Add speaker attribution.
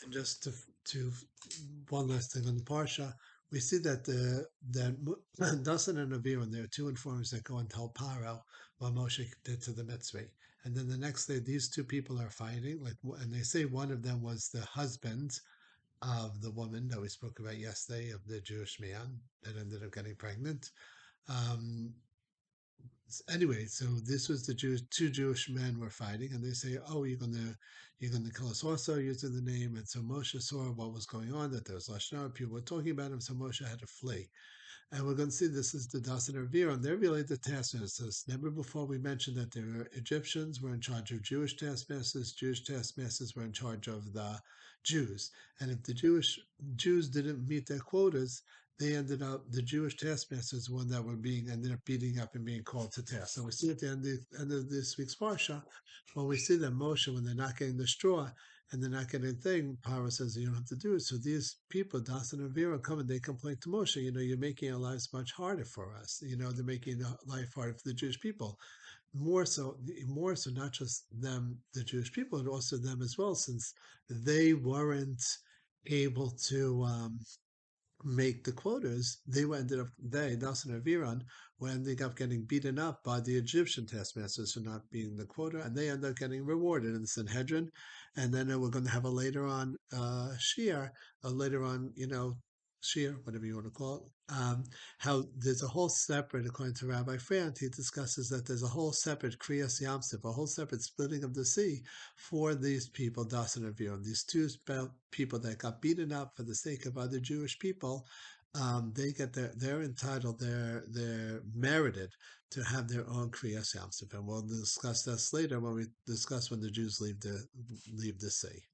Speaker 1: And just to one last thing on the parsha, we see that Dathan and Aviram, there are two informers that go and tell Paroh what Moshe did to the Mitzvah. And then the next day, these two people are fighting. And they say one of them was the husband of the woman that we spoke about yesterday, of the Jewish man that ended up getting pregnant. Um, anyway, so this was the two Jewish men were fighting, and they say, "Oh, you're gonna kill us also using the name." And so Moshe saw what was going on, that there was lashon hara, people were talking about him, so Moshe had to flee. And we're going to see this is the Dathan and Aviram. They're really the taskmasters. Remember before we mentioned that the Egyptians were in charge of Jewish taskmasters were in charge of the Jews. And if the Jews didn't meet their quotas, the Jewish taskmasters, one that ended up beating up and being called to task. So we see at the end of this week's parsha, when we see that Moshe, when they're not getting the straw, and they're not getting a thing, Paroh says you don't have to do it. So these people, Dathan and Aviram, come and they complain to Moshe, you're making our lives much harder for us. They're making life harder for the Jewish people. More so, not just them, the Jewish people, but also them as well, since they weren't able to make the quotas, Dathan and Aviram, when they got getting beaten up by the Egyptian taskmasters for not being the quota, and they end up getting rewarded in the Sanhedrin. And then we're going to have a later on Shir, whatever you want to call it, how there's a whole separate, according to Rabbi Frant, he discusses that there's a whole separate Kriyas Yamsuf, a whole separate splitting of the sea for these people, Dathan and Aviram, these two people that got beaten up for the sake of other Jewish people. They're entitled, they're merited to have their own Kriyas Yamsuf, and we'll discuss this later when we discuss when the Jews leave the sea.